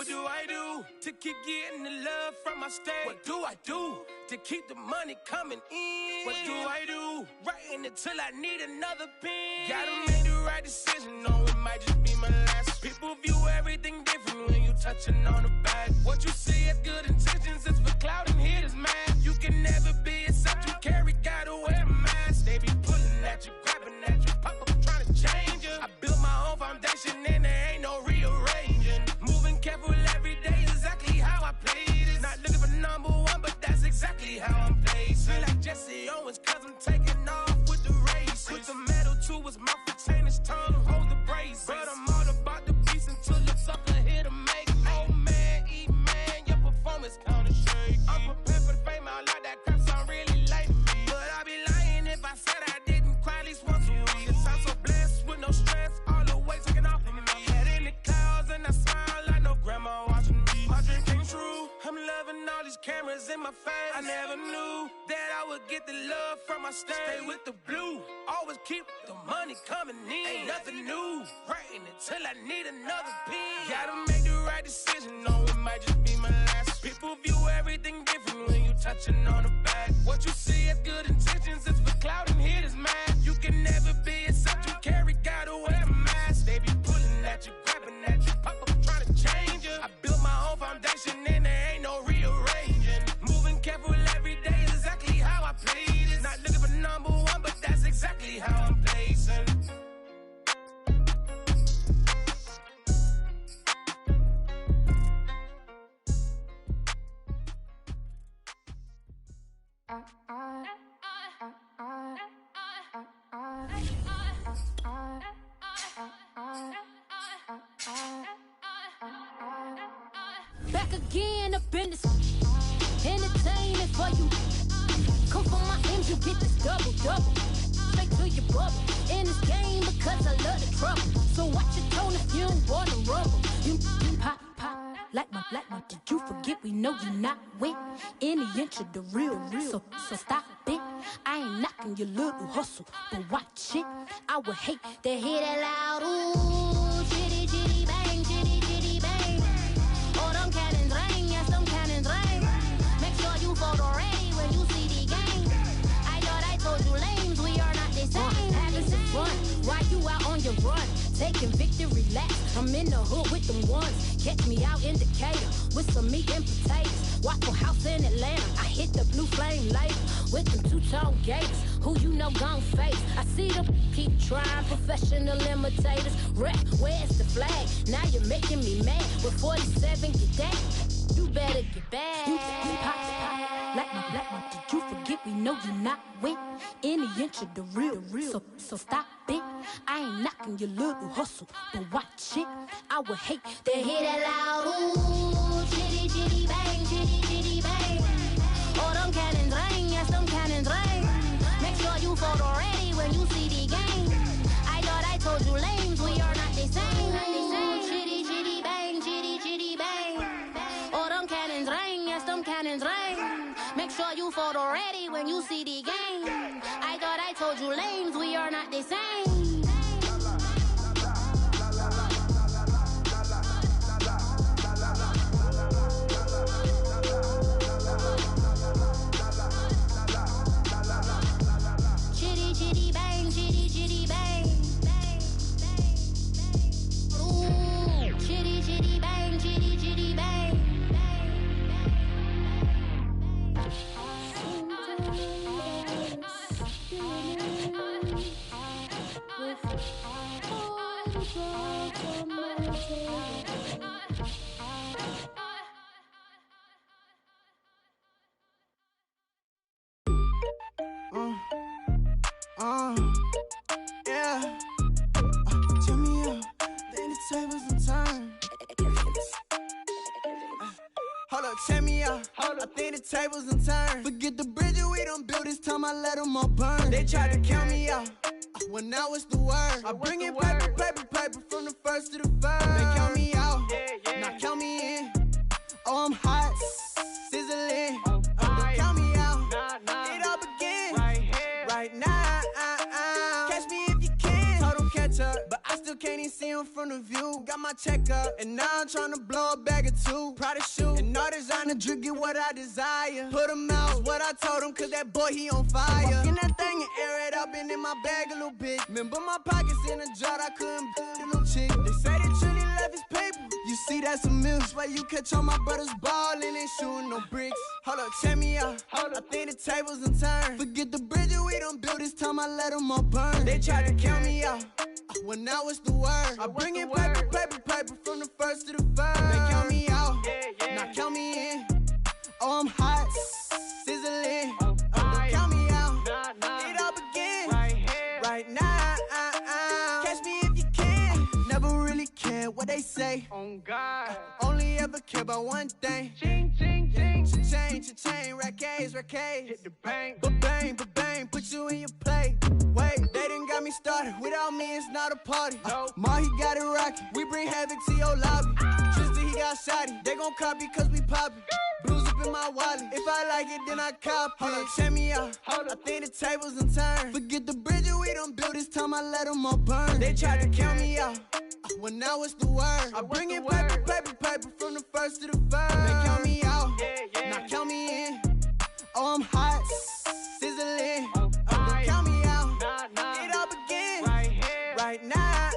What do I do to keep getting the love from my state? What do I do to keep the money coming in? What do I do? Writing it till I need another pen. Gotta make the right decision, no, it might just be my last. People view everything different when you touching on the back. What you see as good intentions is for clout and haters mad. You can never be except you carry, gotta wear a mask. They be pulling at you, grabbing at you, pop up trying to change you. I built my own foundation and there ain't no rearranging. Moving careful every day, exactly how I play this. Not looking for number one, but that's exactly how I'm placed. Feel like Jesse Owens, cause I'm taking off with the race. Put the metal to his mouth, retain his tongue, hold the brace. But I'm all about the beast until it's up here to make. Oh man, man, your performance kinda shaky. I'm prepared for the fame, I like that crap sound really late to me. But I'd be lying if I said I didn't cry at least once a week. Cause I'm so blessed with no stress, all the weight taken off of me. Head in the clouds and I smile like no grandma watching me. My dream came true, I'm loving all these cameras in my face. I never knew that I would get the love from my state. Stay with the blue, always keep the money coming in. Ain't nothing new, writing it till I need another pen. Gotta make the right decision, no, it might just be my last. People view everything different when you touching on the back. What you see as good intentions is for clout and haters mad. You can never be except you carry, gotta wear a mask. They be pulling at you, grabbing at you, pop up trying to change you. I built my own foundation and there ain't no rearranging. Moving careful every day is exactly how I play this. Not looking for number one, but that's exactly how I'm placing. Back again up in this entertaining for you. Come for my M's, you get this double. Straight to your bubble. In this game because I love the trouble. So watch your tone if you don't wanna rumble. You pop like my. Did you forget we know you're not with any inch of the real. So stop it. I ain't knocking your little hustle, but watch it. I would hate to hear that loud ooh, chitty chitty bang, chitty chitty bang. Oh, them cannons ring, yes, them cannons ring. Make sure you photo ready when you see the game. I thought I told you lames, we are not the same. Having some fun, while you out on your run, taking victory laps. I'm in the hood with them ones. Catch me out in Decatur with some meat and potatoes. Waffle House in Atlanta, I hit the blue flame later with them two-tone gators. Who you know gon' face? I see them keep trying, professional imitators. Rap, where's the flag? Now you're making me mad. With 47, get that. You better get back. You pop like my. Did you forget we know you're not with any inch of the real. So stop it. I ain't knocking your little hustle, but watch it. I would hate to hear that loud ooh, chitty chitty bang, chitty chitty bang. Oh, them cannons ring, yes, them cannons ring. Make sure you photo ready when you see the game. I thought I told you lames, we are not the same. Chitty chitty bang, chitty chitty bang. Oh, them cannons ring, yes, them cannons ring. Make sure you photo ready when you see the game. I thought I told you lames, we are not the same. Chitty chitty bang, chitty chitty bang. Ooh, chitty chitty bang, chitty chitty bang. Yeah. Turn me up, then the tables and turn. Hold up, check me out. I think the tables and turn. Forget the bridges we done built, this time I let them all burn. They tried to count me out, well now it's the word. I bring in paper from the first to the third. They count me out, now count me in. Oh, I'm hot, sizzling. Don't count me out, it all begins right now. Catch me if you can. Total catch up, but I still can't even see him him from the view. Got my check up, and now I'm tryna blow a bag or two. Proud of shoe, and all designer drip, get what I desire. Put him out, what I told him, cause that boy, he on fire. Walking that thing and air it up, been in my bag a little bit. Remember my pockets in a jar, I couldn't a little chick. They say that Trinity left his paper. You see, that's a miss. Why you catch all my brothers ballin', ain't shooting no bricks. Hold up, check me out. I think the tables done turned. Forget the bridge we done built, this time I let them all burn. They tried to count me out. Well, now it's the word. I bring in paper, paper from the first to the third. They count me out, now count me in. Oh, I'm hot, sizzling. Don't count me out. It all begin right now. Catch me if you can. Never really care what they say. On God. Only ever care about one thing. Ching, ching, ching. Cha-chain, rackets. Hit the bank. Ba-bang, put you in your play. Wait, they done got me started. Without me, it's not a party. Ma, he got it rockin'. We bring havoc to your lobby. Tristan, he got shotty. They gon' copy cause we poppin'. Blues up in my wallet. If I like it, then I cop it. Hold up, check me out. I think the tables done turned. Forget the bridge we done built, this time I let them all burn. They tried to count me out. Well, now it's the word. I bring in paper from the first to the third. They count me out, now count me in. Oh, I'm hot, sizzling. Don't count me out, it all begin right now.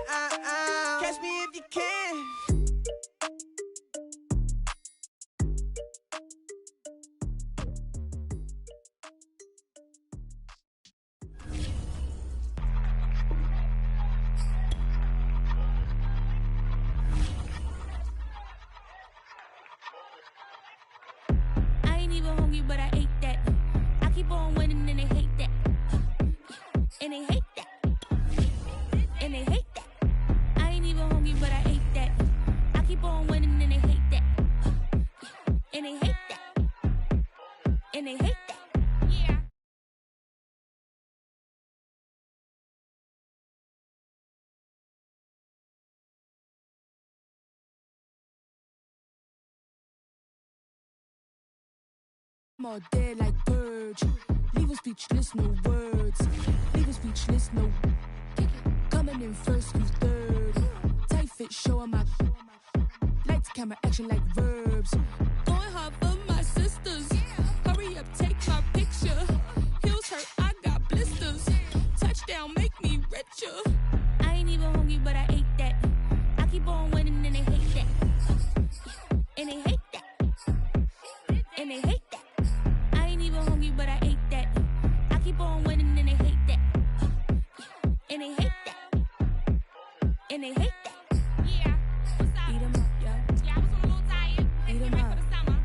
Catch me if you can. Even hungry, but I ate that. I keep on winning and they hate that. And they hate that. And they hate that. I ain't even hungry, but I ate that. I keep on winning and they hate that. And they hate that. And they hate that. Yeah. I'm all dead like purge. Leave him speechless, no words. Leave him speechless, no. Coming in first, who's third? Tight fit, showing my lights, camera, action like verbs. Going hard for my sisters. Hurry up, take my picture. Heels hurt, I got blisters. Touchdown, make me richer. I ain't even hungry, but I ate that. I keep on winning and they hate that. And they hate that. And they hate that. I ain't even hungry, but I ate that. I keep on winning and they hate that. And they hate that. And they hate that. Yeah. What's up? Eat 'em up, yo. Yeah, I was on a little diet. Eat 'em up. For the summer.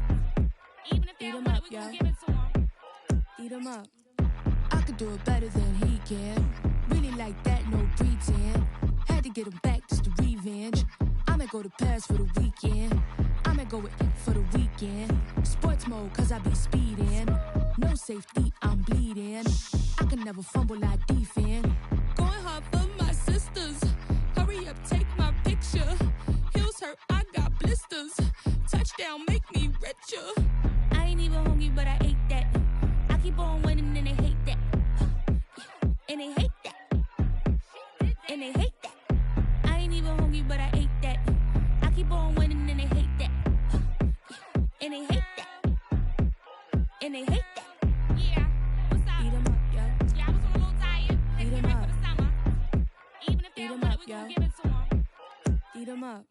Even if they don't want it, we gon' give it to 'em. Eat 'em up. I could do it better than he can. Really like that, no pretend. Had to get him back just to revenge. I'ma go to Paris for the weekend. I'ma go with it for the weekend. Sports mode, cause I be speeding. No safety, I'm bleeding. I can never fumble, I defend. Going hard for my sisters. Hurry up, take my picture. Heels hurt, I got blisters. Touchdown, make me richer. I ain't even hungry, but I ate that. I keep on winning and they hate that. And they hate that. And they hate that. I ain't even hungry, but I ate that. I keep on winning and they hate that. And they hate that. And they hate that. Yeah. What's up? Eat 'em up, yo. Yeah, I was on a little diet. Eat 'em up. For the summer. Even if they don't want it, we gon' give it to 'em. Eat 'em up.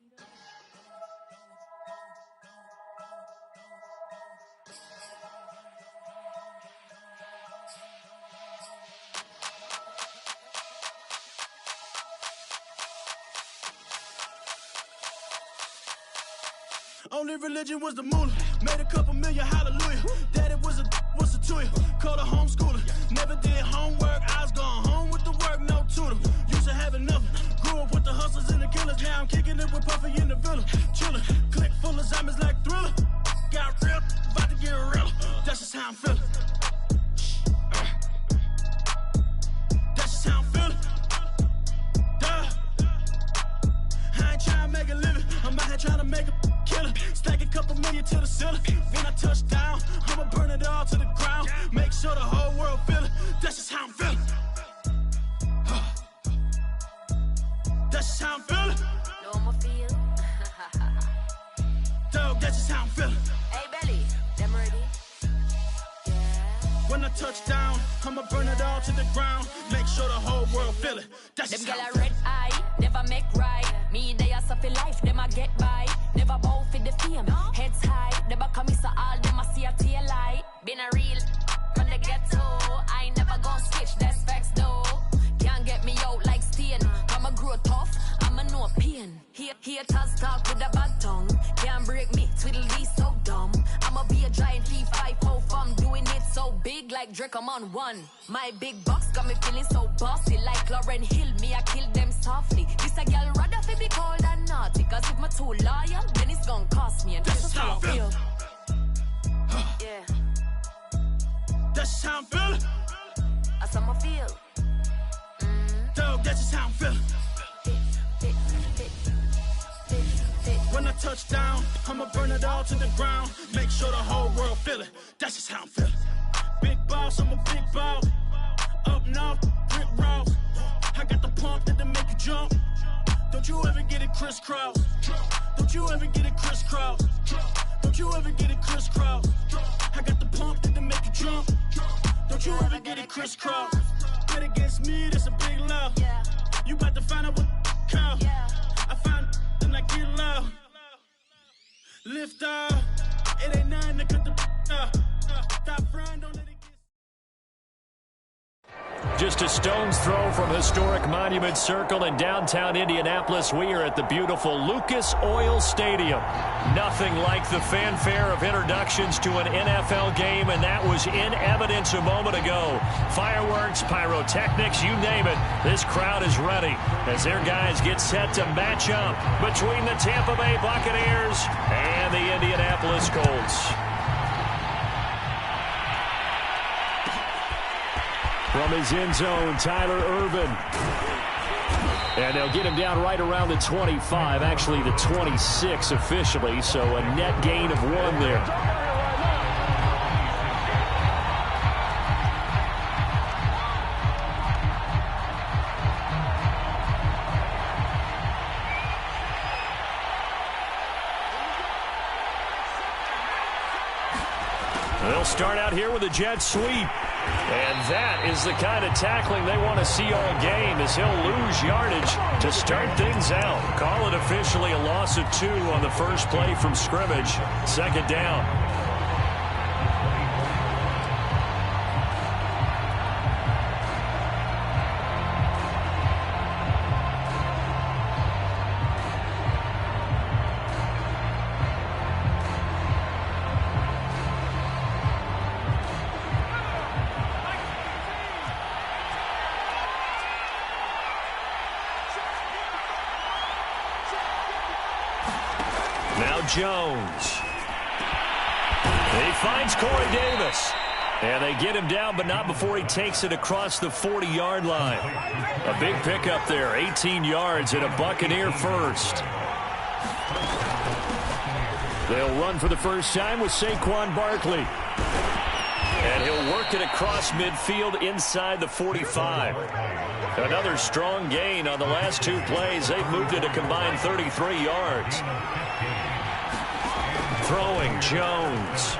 Only religion was the moolah. Made a couple million, hallelujah. Daddy was a to you. Called a homeschooler. Never did homework. I was going home with the work, no tutor. Used to have enough. Grew up with the hustlers and the killers. Now I'm kicking it with Puffy in the villa. Chillin'. Click full of zombies like Thriller. Got real. About to get real. That's just how I'm feeling. That's just how I'm feeling. Duh. I ain't trying to make a living. I'm out here trying to make a killer. Stack a couple million to the ceiling. When I touch down, I'ma burn it all to the ground. Make sure the whole world feel it. That's just how I'm feeling. That's just how I'm feeling. When I touch down, I'ma burn it all to the ground. Make sure the whole world feel it. That's Them just gyal how I a feel. red eye, never make right. Me, they are suffer life, them a get by. Never bow for the fame, heads high. Never come miss all, them a see a tail light. Been a real from the ghetto. I ain't never gon' switch, that's facts though. Can't get me out like stain. I'ma grow tough, I'ma know pain. Haters talk with a bad tongue. Can't break me, twiddly so dumb. I'ma be a giant leaf, 5-0 from doing it so big like Drake, I'm on one. My big box got me feeling so bossy like Lauren Hill, me I kill them softly. This a girl rather fi be cold and naughty, cause if my too loyal, then it's gon' cost me. And that's just how I feel. Yeah. That's just how I'm feeling. That's how I feel. Dog, that's just how I'm feeling. When I touch down, I'ma burn it all to the ground. Make sure the whole world feel it. That's just how I'm feeling. Big boss, I'm a big boss. Up north, brick road. I got the pump that'll make you jump. Don't you ever get it crisscross. Don't you ever get it crisscross. Don't you ever get it crisscross. I got the pump that'll make you jump. Don't you ever get it crisscross. Bet against me, that's a big love. You about to find out what call. I find and I get loud. Lift up. It ain't nothing to cut the up. Stop frying, don't let it get. Just a stone's throw from historic Monument Circle in downtown Indianapolis. We are at the beautiful Lucas Oil Stadium. Nothing like the fanfare of introductions to an NFL game, and that was in evidence a moment ago. Fireworks, pyrotechnics, you name it. This crowd is ready as their guys get set to match up between the Tampa Bay Buccaneers and the Indianapolis Colts. From his end zone, Tyler Ervin. And they'll get him down right around the 25, actually the 26 officially, so a net gain of 1 there. They'll start out here with a jet sweep. And that is the kind of tackling they want to see all game, as he'll lose yardage to start things out. Call it officially a loss of 2 on the first play from scrimmage. Second down. Jones. He finds Corey Davis. And they get him down, but not before he takes it across the 40-yard line. A big pickup there, 18 yards and a Buccaneer first. They'll run for the first time with Saquon Barkley. And he'll work it across midfield inside the 45. Another strong gain on the last 2 plays. They've moved it a combined 33 yards. Throwing, Jones.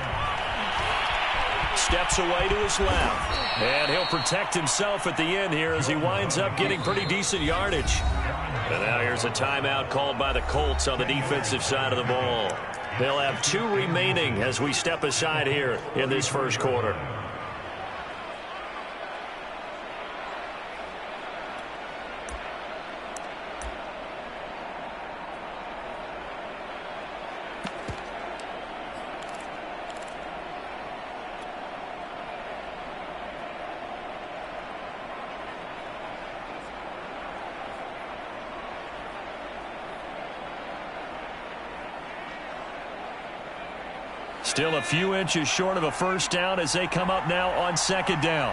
Steps away to his left. And he'll protect himself at the end here as he winds up getting pretty decent yardage. And now here's a timeout called by the Colts on the defensive side of the ball. They'll have 2 remaining as we step aside here in this first quarter. Still a few inches short of a first down as they come up now on second down.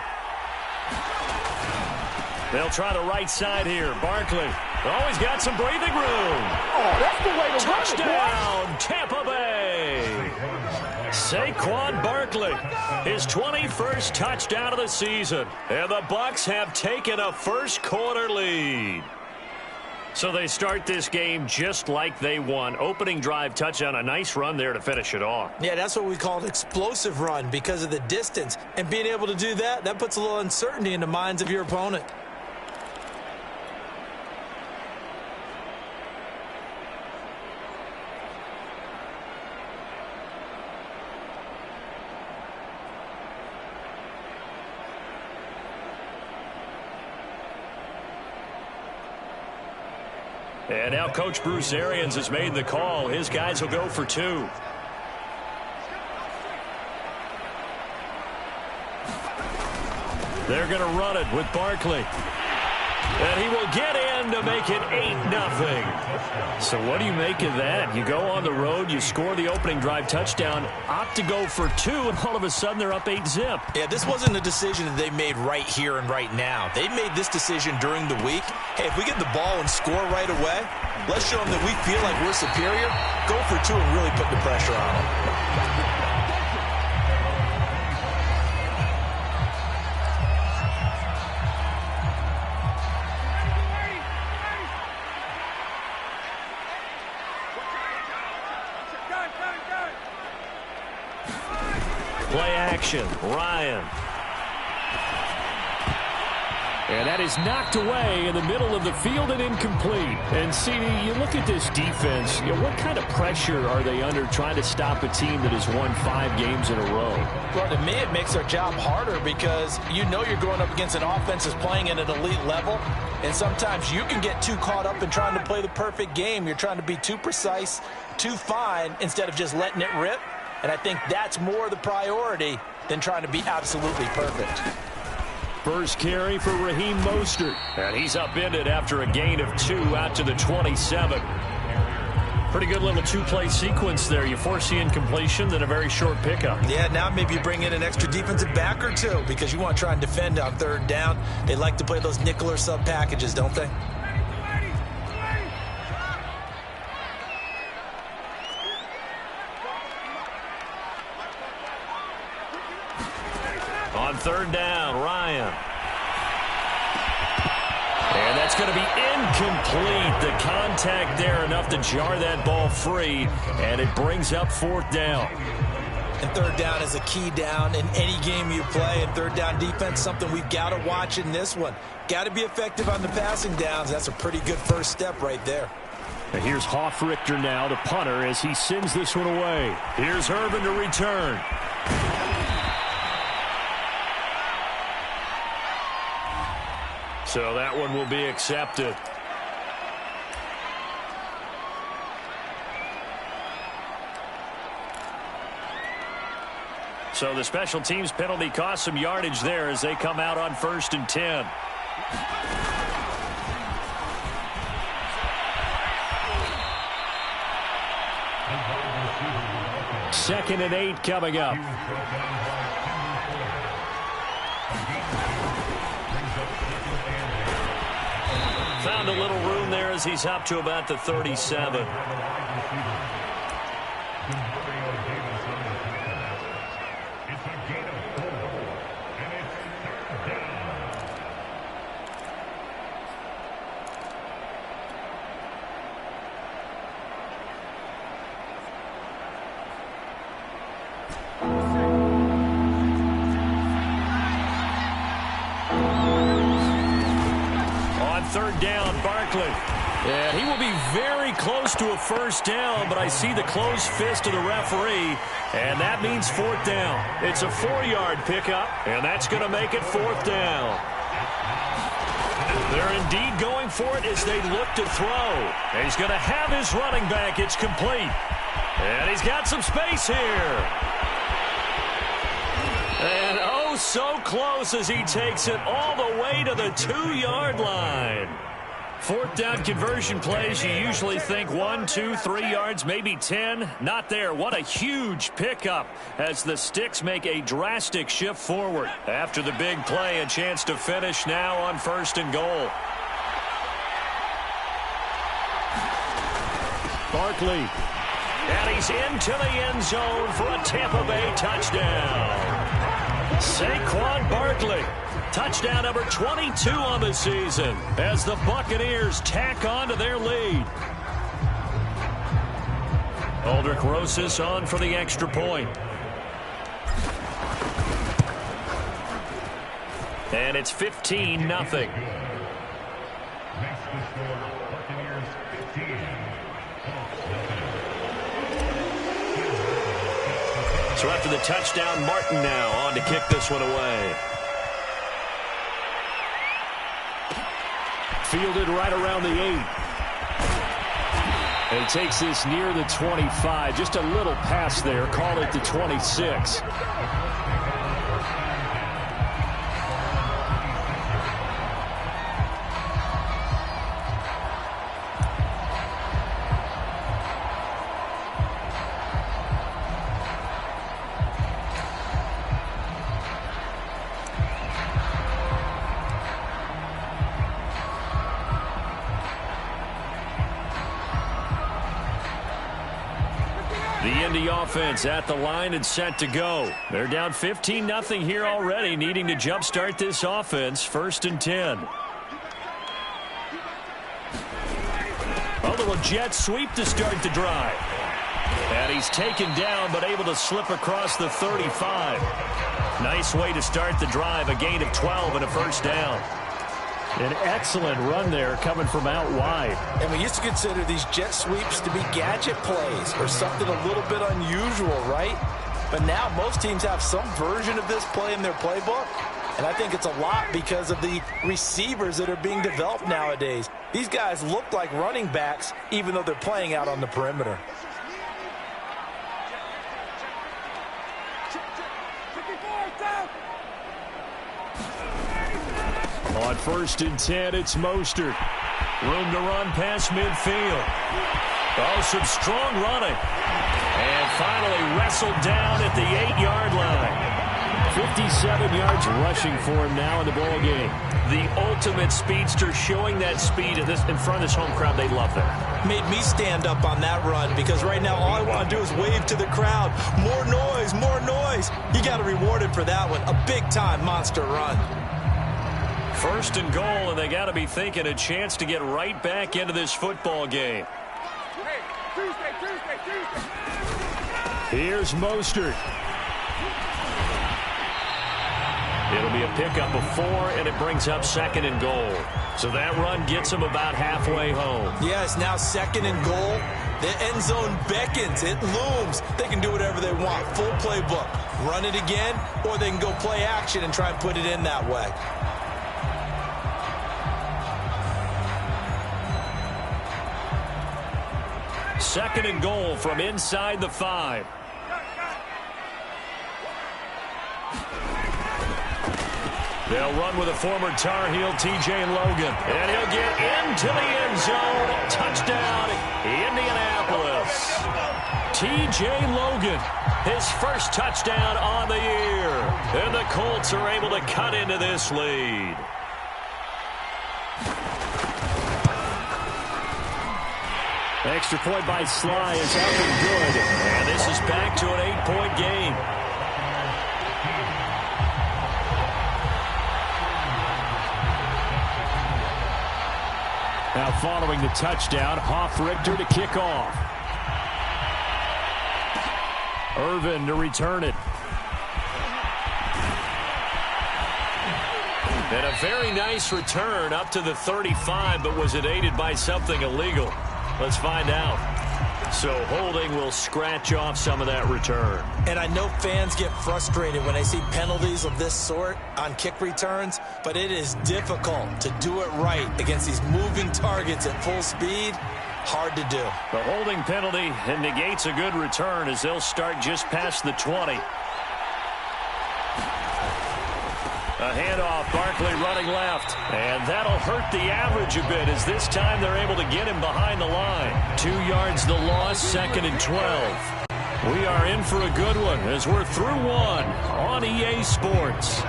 They'll try the right side here. Barkley. Oh, he's got some breathing room. Oh, that's the way to Touchdown, Tampa Bay. Saquon Barkley, his 21st touchdown of the season. And the Bucs have taken a first quarter lead. So they start this game just like they won. Opening drive touchdown, a nice run there to finish it off. Yeah, that's what we call an explosive run because of the distance. And being able to do that, that puts a little uncertainty in the minds of your opponent. And now Coach Bruce Arians has made the call. His guys will go for 2. They're going to run it with Barkley. And he will get in to make it 8-0. So what do you make of that? You go on the road, you score the opening drive touchdown, opt to go for 2, and all of a sudden they're up 8-zip. Yeah, this wasn't a decision that they made right here and right now. They made this decision during the week. Hey, if we get the ball and score right away, let's show them that we feel like we're superior. Go for 2 and really put the pressure on them. Play action, Ryan. And that is knocked away in the middle of the field and incomplete. And, CD, you look at this defense, what kind of pressure are they under trying to stop a team that has won 5 games in a row? Well, to me, it makes their job harder because you know you're going up against an offense that's playing at an elite level. And sometimes you can get too caught up in trying to play the perfect game. You're trying to be too precise, too fine, instead of just letting it rip. And I think that's more the priority than trying to be absolutely perfect. First carry for Raheem Mostert. And he's upended after a gain of 2 out to the 27. Pretty good little 2-play sequence there. You force the incompletion, then a very short pickup. Yeah, now maybe you bring in an extra defensive back or 2 because you want to try and defend on 3rd down. They like to play those nickel or sub packages, don't they? On 3rd down, Ryan. And that's going to be incomplete. The contact there enough to jar that ball free, and it brings up 4th down. And 3rd down is a key down in any game you play. And 3rd down defense, something we've got to watch in this one. Got to be effective on the passing downs. That's a pretty good first step right there. And here's Hoffrichter now, the punter, as he sends this one away. Here's Urban to return. So that one will be accepted. So the special teams penalty cost some yardage there as they come out on 1st and 10. Second and 8 coming up. Found a little room there as he's up to about the 37. On 3rd down, Barkley. And he will be very close to a 1st down, but I see the closed fist of the referee, and that means 4th down. It's a 4-yard pickup, and that's going to make it 4th down. They're indeed going for it as they look to throw. He's going to have his running back. It's complete. And he's got some space here. And oh, so close as he takes it all the way to the 2-yard line. 4th down conversion plays, you usually think 1, 2, 3 yards, maybe 10. Not there. What a huge pickup as the Sticks make a drastic shift forward. After the big play, a chance to finish now on 1st and goal. Barkley. And he's into the end zone for a Tampa Bay touchdown. Saquon Barkley. Touchdown number 22 on the season as the Buccaneers tack on to their lead. Aldrich Rosas on for the extra point. And it's 15-0. So after the touchdown, Martin now on to kick this one away. Fielded right around the 8. And he takes this near the 25. Just a little pass there. Call it the 26. Offense at the line and set to go. They're down 15-0 here already, needing to jumpstart this offense. 1st and 10. A little jet sweep to start the drive. And he's taken down but able to slip across the 35. Nice way to start the drive. A gain of 12 and a 1st down. An excellent run there coming from out wide. And we used to consider these jet sweeps to be gadget plays or something a little bit unusual, right? But now most teams have some version of this play in their playbook. And I think it's a lot because of the receivers that are being developed nowadays. These guys look like running backs even though they're playing out on the perimeter. On 1st and 10, it's Mostert. Room to run past midfield. Oh, some strong running. And finally wrestled down at the 8-yard line. 57 yards rushing for him now in the ball game. The ultimate speedster, showing that speed in front of this home crowd. They love that. Made me stand up on that run because right now all I want to do is wave to the crowd. More noise, more noise. You got to reward him for that one. A big-time monster run. 1st and goal, and they got to be thinking a chance to get right back into this football game. Here's Mostert. It'll be a pickup of 4, and it brings up 2nd and goal. So that run gets them about halfway home. Yeah, it's now 2nd and goal. The end zone beckons. It looms. They can do whatever they want. Full playbook. Run it again, or they can go play action and try and put it in that way. Second and goal from inside the 5. They'll run with a former Tar Heel, T.J. Logan. And he'll get into the end zone. Touchdown, Indianapolis. T.J. Logan, his first touchdown on the year. And the Colts are able to cut into this lead. Extra point by Sly is up and good. And this is back to an 8-point game. Now following the touchdown, Hoff-Richter to kick off. Irvin to return it. And a very nice return up to the 35, but was it aided by something illegal? Let's find out. So holding will scratch off some of that return. And I know fans get frustrated when they see penalties of this sort on kick returns, but it is difficult to do it right against these moving targets at full speed. Hard to do. The holding penalty negates a good return as they'll start just past the 20. A handoff, Barkley running left. And that'll hurt the average a bit as this time they're able to get him behind the line. 2 yards the loss, 2nd and 12. We are in for a good one as we're through one on EA Sports.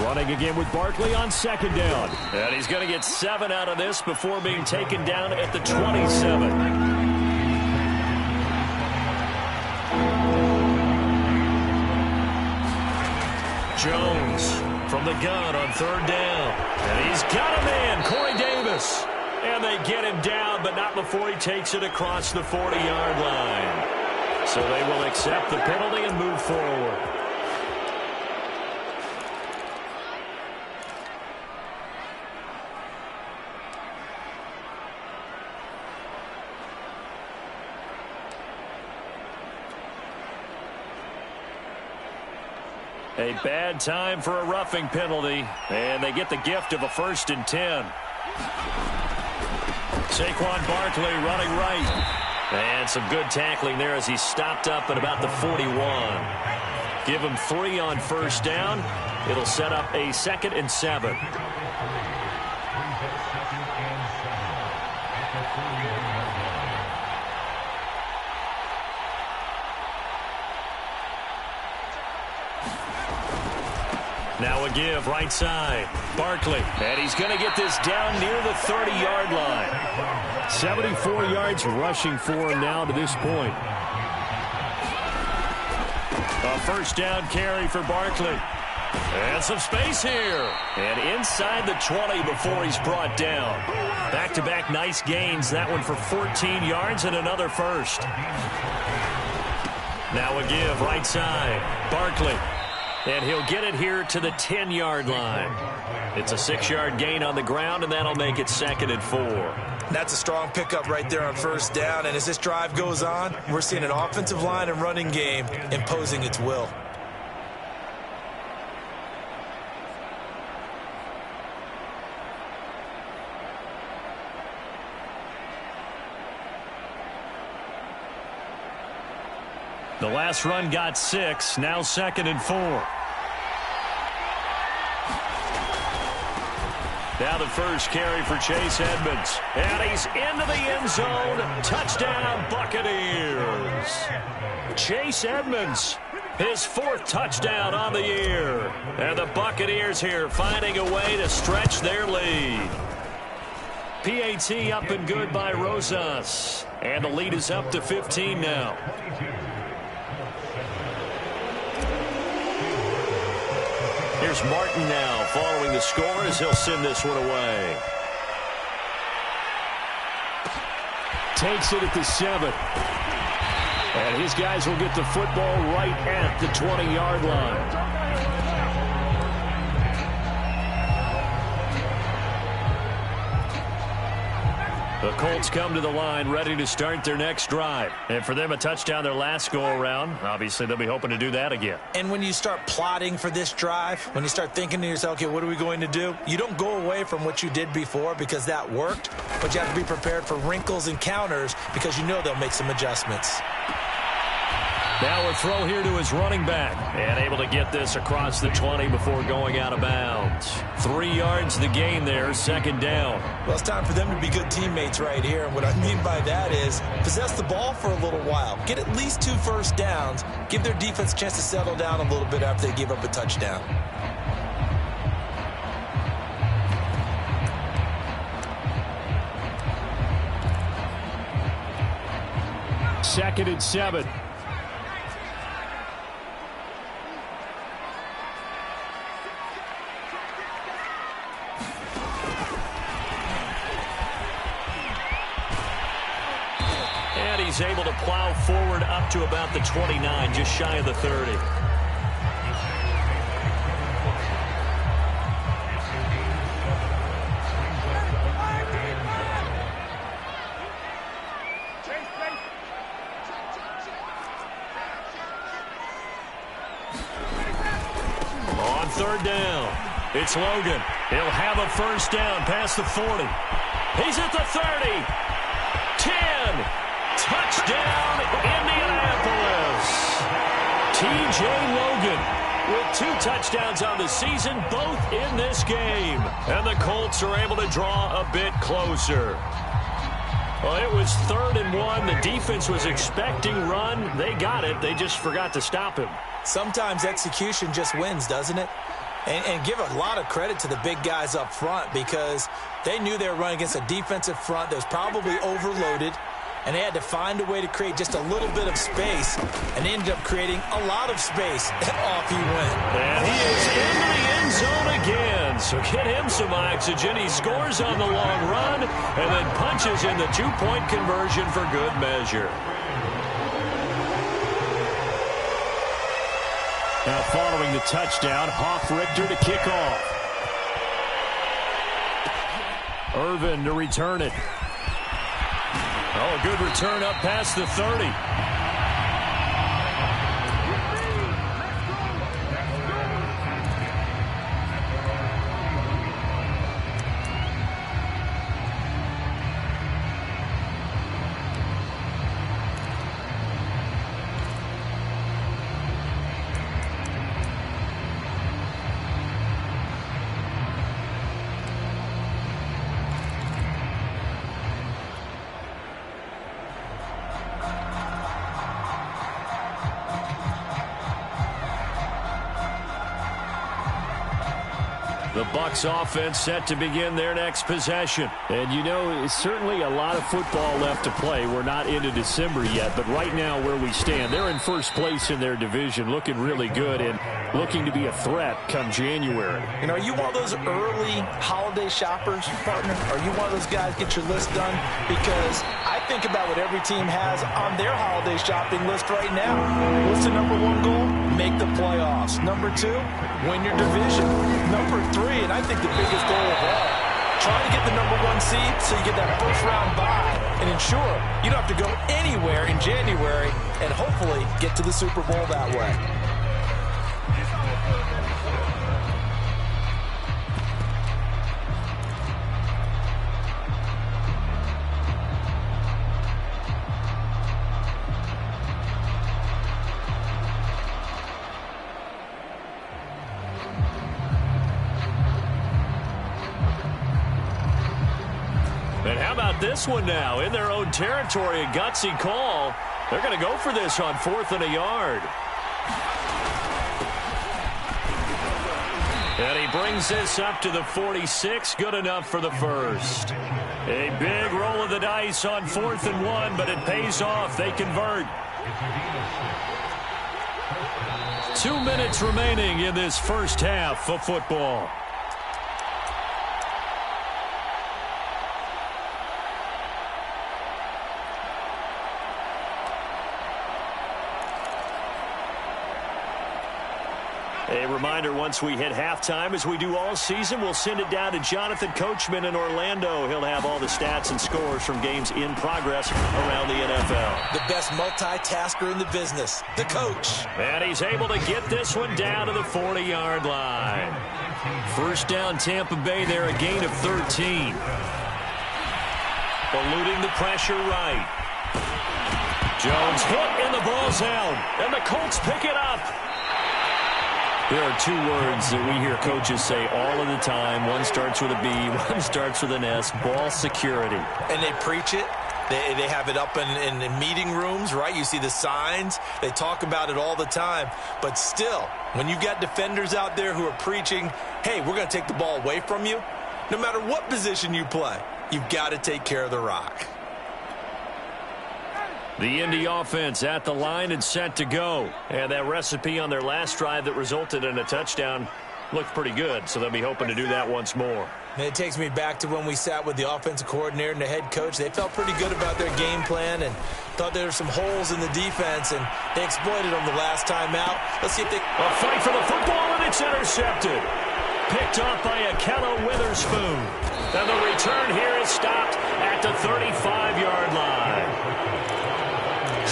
Running again with Barkley on second down. And he's going to get 7 out of this before being taken down at the 27. Jones from the gun on third down. And he's got him in, Corey Davis. And they get him down, but not before he takes it across the 40-yard line. So they will accept the penalty and move forward. A bad time for a roughing penalty, and they get the gift of a 1st and 10. Saquon Barkley running right. And some good tackling there as he stopped up at about the 41. Give him 3 on first down. It'll set up a 2nd and 7. Now a give right side. Barkley. And he's going to get this down near the 30-yard line. 74 yards rushing for him now to this point. A first down carry for Barkley. And some space here. And inside the 20 before he's brought down. Back-to-back nice gains. That one for 14 yards and another first. Now a give right side. Barkley. And he'll get it here to the 10-yard line. It's a 6-yard gain on the ground, and that'll make it 2nd and 4. That's a strong pickup right there on first down. And as this drive goes on, we're seeing an offensive line and running game imposing its will. The last run got 6, now 2nd and 4. Now the first carry for Chase Edmonds. And he's into the end zone. Touchdown, Buccaneers. Chase Edmonds, his 4th touchdown on the year. And the Buccaneers here finding a way to stretch their lead. PAT up and good by Rosas. And the lead is up to 15 now. Here's Martin now following the score as he'll send this one away. Takes it at the 7. And his guys will get the football right at the 20-yard line. The Colts come to the line ready to start their next drive. And for them, a touchdown their last go-around. Obviously, they'll be hoping to do that again. And when you start plotting for this drive, when you start thinking to yourself, okay, what are we going to do? You don't go away from what you did before because that worked, but you have to be prepared for wrinkles and counters because you know they'll make some adjustments. Now a throw here to his running back. And able to get this across the 20 before going out of bounds. 3 yards the gain there, 2nd down. Well, it's time for them to be good teammates right here. And what I mean by that is possess the ball for a little while. Get at least 2 first downs. Give their defense a chance to settle down a little bit after they give up a touchdown. Second and 7. He's able to plow forward up to about the 29, just shy of the 30. On third down, it's Logan. He'll have a first down past the 40. He's at the 30. 10. Touchdown, Indianapolis. T.J. Logan with 2 touchdowns on the season, both in this game. And the Colts are able to draw a bit closer. Well, it was 3rd and 1. The defense was expecting run. They got it. They just forgot to stop him. Sometimes execution just wins, doesn't it? And give a lot of credit to the big guys up front because they knew they were running against a defensive front that was probably overloaded, and they had to find a way to create just a little bit of space, and they ended up creating a lot of space, and off he went. And he is into the end zone again, so get him some oxygen. He scores on the long run and then punches in the two-point conversion for good measure. Now following the touchdown, Hoff-Richter to kick off. Irvin to return it. Oh, good return up past the 30. The Bucs offense set to begin their next possession. And you know, it's certainly a lot of football left to play. We're not into December yet, but right now where we stand, they're in first place in their division, looking really good and looking to be a threat come January. You know, are you one of those early holiday shoppers, partner? Are you one of those guys get your list done? Because I think about what every team has on their holiday shopping list right now. What's the number one goal? Make the playoffs. Number two, win your division. Number three, and I think the biggest goal of all, trying to get the number one seed so you get that first round bye and ensure you don't have to go anywhere in January and hopefully get to the Super Bowl that way. And how about this one now? In their own territory, a gutsy call. They're going to go for this on 4th and a yard. And he brings this up to the 46. Good enough for the first. A big roll of the dice on 4th and 1, but it pays off. They convert. 2 minutes remaining in this first half of football. A reminder, once we hit halftime, as we do all season, we'll send it down to Jonathan Coachman in Orlando. He'll have all the stats and scores from games in progress around the NFL. The best multitasker in the business, the coach. And he's able to get this one down to the 40-yard line. First down, Tampa Bay there, a gain of 13. Eluding the pressure right. Jones hit and the ball's out. And the Colts pick it up. There are two words that we hear coaches say all of the time. One starts with a B, one starts with an S, ball security. And they preach it. They have it up in meeting rooms, right? You see the signs. They talk about it all the time. But still, when you've got defenders out there who are preaching, hey, we're going to take the ball away from you, no matter what position you play, you've got to take care of the rock. The Indy offense at the line and set to go. And that recipe on their last drive that resulted in a touchdown looked pretty good, so they'll be hoping to do that once more. And it takes me back to when we sat with the offensive coordinator and the head coach. They felt pretty good about their game plan and thought there were some holes in the defense, and they exploited them the last time out. Let's see if they... A fight for the football, and it's intercepted. Picked off by Akello Witherspoon. And the return here is stopped at the 35-yard line.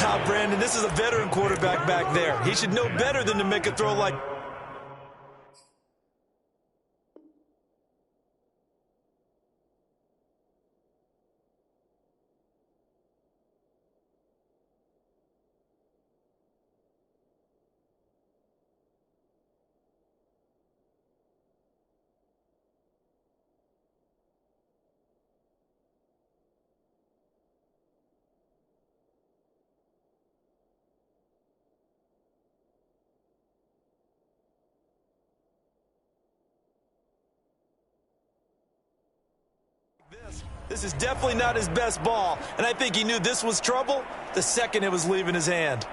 Ah, Brandon, this is a veteran quarterback back there. He should know better than to make a throw like... This is definitely not his best ball, and I think he knew this was trouble the second it was leaving his hand.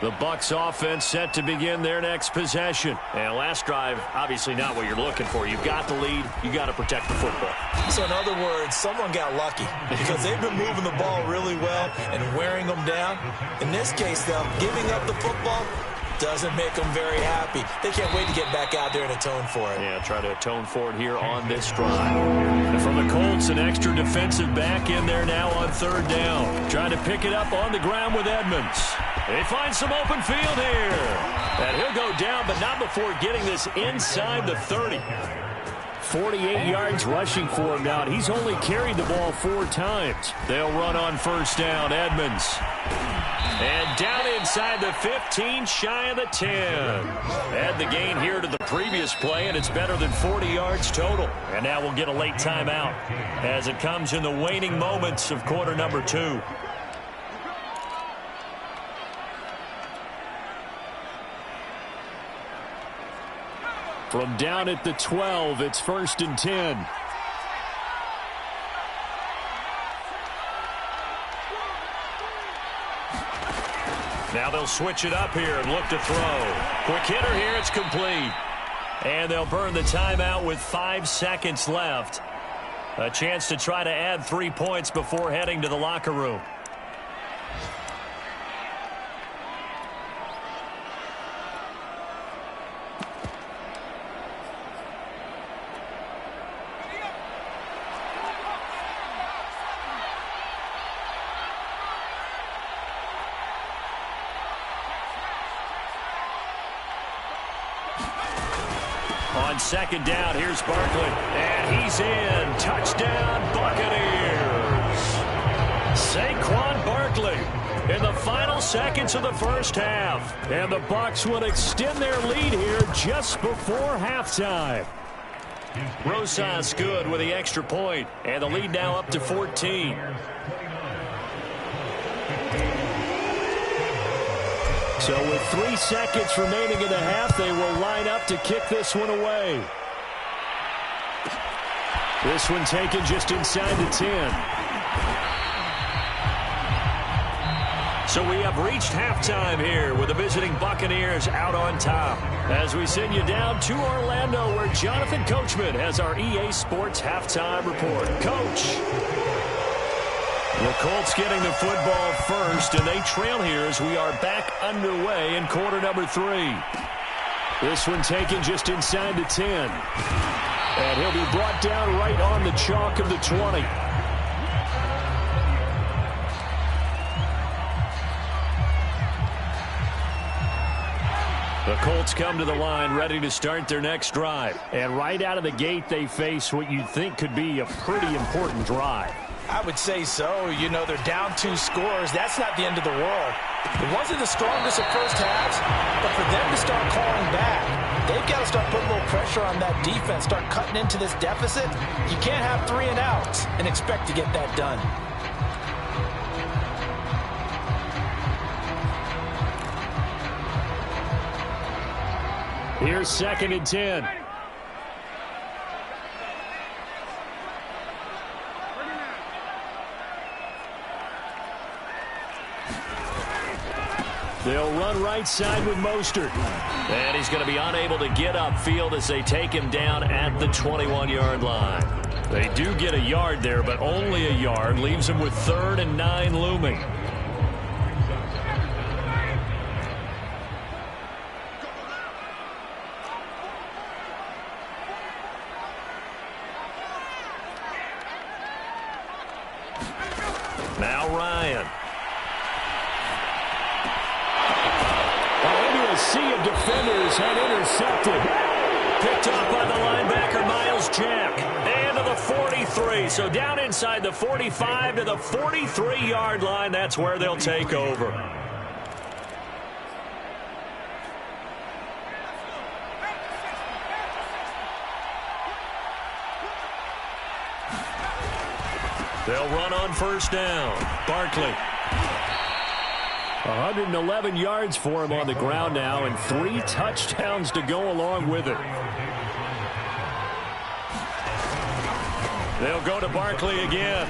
The Bucs offense set to begin their next possession. And last drive, obviously not what you're looking for. You've got the lead. You got to protect the football. So in other words, someone got lucky because they've been moving the ball really well and wearing them down. In this case, though, giving up the football doesn't make them very happy. They can't wait to get back out there and atone for it. Yeah, try to atone for it here on this drive. And from the Colts, an extra defensive back in there now on third down. Trying to pick it up on the ground with Edmonds. They find some open field here. And he'll go down, but not before getting this inside the 30. 48 yards rushing for him now, and he's only carried the ball 4 times. They'll run on first down, Edmonds. And down inside the 15, shy of the 10. Add the gain here to the previous play, and it's better than 40 yards total. And now we'll get a late timeout as it comes in the waning moments of quarter number 2. From down at the 12, it's 1st and 10. Now they'll switch it up here and look to throw. Quick hitter here, it's complete. And they'll burn the timeout with 5 seconds left. A chance to try to add 3 points before heading to the locker room. On second down, here's Barkley. And he's in. Touchdown, Buccaneers. Saquon Barkley in the final seconds of the first half. And the Bucs will extend their lead here just before halftime. Rosas good with the extra point. And the lead now up to 14. So with 3 seconds remaining in the half, they will line up to kick this one away. This one taken just inside the 10. So we have reached halftime here with the visiting Buccaneers out on top. As we send you down to Orlando, where Jonathan Coachman has our EA Sports halftime report. Coach. The Colts getting the football first, and they trail here as we are back underway in quarter number 3. This one taken just inside the 10. And he'll be brought down right on the chalk of the 20. The Colts come to the line ready to start their next drive. And right out of the gate, they face what you'd think could be a pretty important drive. I would say so. You know, they're down 2 scores. That's not the end of the world. It wasn't the strongest of first halves, but for them to start calling back, they've got to start putting a little pressure on that defense, start cutting into this deficit. You can't have 3 and outs and expect to get that done. Here's 2nd and 10. They'll run right side with Mostert. And he's going to be unable to get upfield as they take him down at the 21-yard line. They do get a yard there, but only a yard. Leaves him with 3rd and 9 looming. Now Ryan. A sea of defenders had intercepted. Picked off by the linebacker, Miles Jack. And to the 43. So down inside the 45 to the 43-yard line. That's where they'll take over. They'll run on first down. Barkley. 111 yards for him on the ground now, and 3 touchdowns to go along with it. They'll go to Barkley again.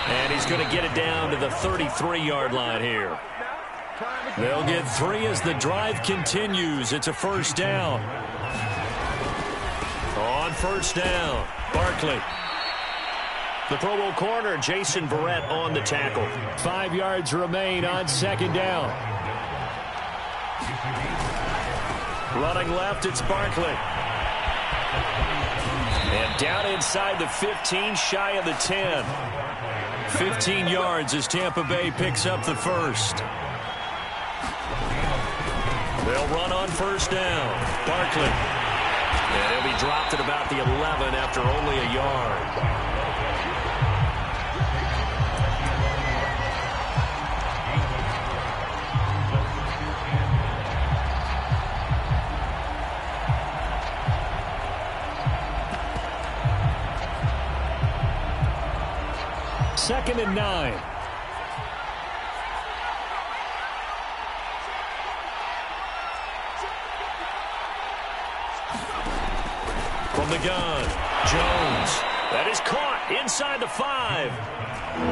And he's going to get it down to the 33-yard line here. They'll get 3 as the drive continues. It's a first down. On first down, Barkley. The Pro Bowl corner, Jason Verrett, on the tackle. 5 yards remain on second down. Running left, it's Barkley. And down inside the 15, shy of the 10. 15 yards as Tampa Bay picks up the first. They'll run on first down. Barkley. And he'll be dropped at about the 11 after only a yard. Second and 9. From the gun, Jones. That is caught inside the 5.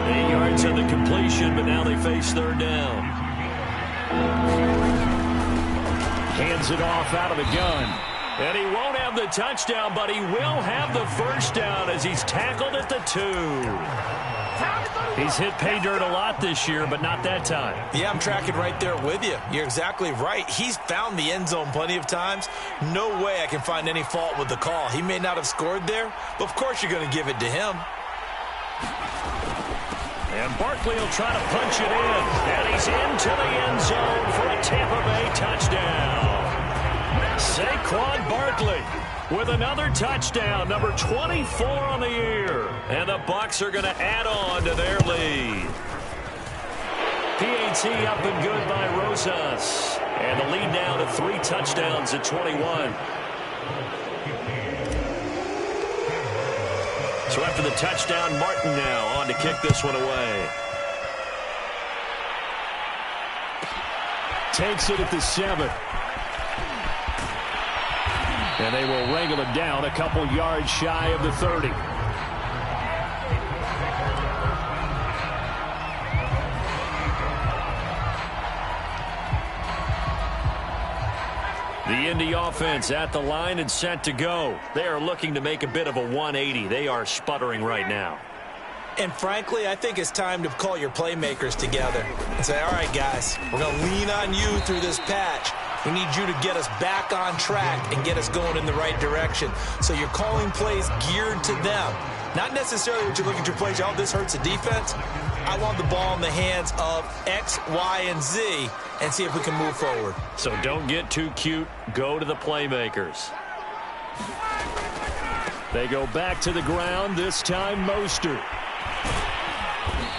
8 yards on the completion, but now they face third down. Hands it off out of the gun. And he won't have the touchdown, but he will have the first down as he's tackled at the 2. He's hit pay dirt a lot this year, but not that time. Yeah, I'm tracking right there with you. You're exactly right. He's found the end zone plenty of times. No way I can find any fault with the call. He may not have scored there, but of course you're going to give it to him. And Barkley will try to punch it in. And he's into the end zone for a Tampa Bay touchdown. Saquon Barkley with another touchdown, number 24 on the year. And the Bucs are going to add on to their lead. PAT up and good by Rosas. And the lead now to 3 touchdowns at 21. So after the touchdown, Martin now on to kick this one away. Takes it at the 7. And they will wrangle him down a couple yards shy of the 30. The Indy offense at the line and set to go. They are looking to make a bit of a 180. They are sputtering right now. And frankly, I think it's time to call your playmakers together and say, all right, guys, we're going to lean on you through this patch. We need you to get us back on track and get us going in the right direction. So you're calling plays geared to them. Not necessarily what you look at your plays, oh, this hurts the defense. I want the ball in the hands of X, Y, and Z and see if we can move forward. So don't get too cute. Go to the playmakers. They go back to the ground, this time Mostert.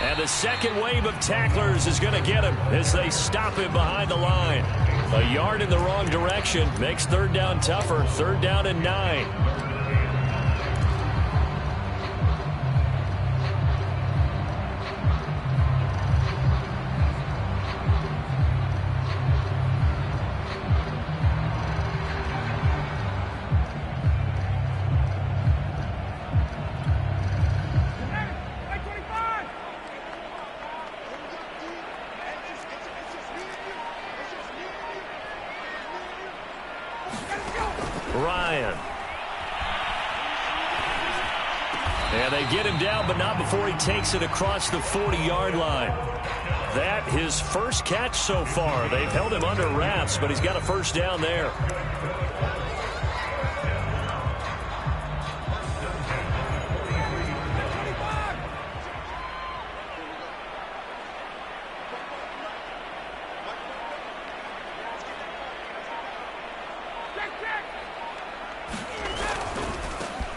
And the second wave of tacklers is going to get him as they stop him behind the line. A yard in the wrong direction makes third down tougher. Third down and 9. Ryan. And they get him down, but not before he takes it across the 40-yard line. That his first catch so far. They've held him under wraps, but he's got a first down there.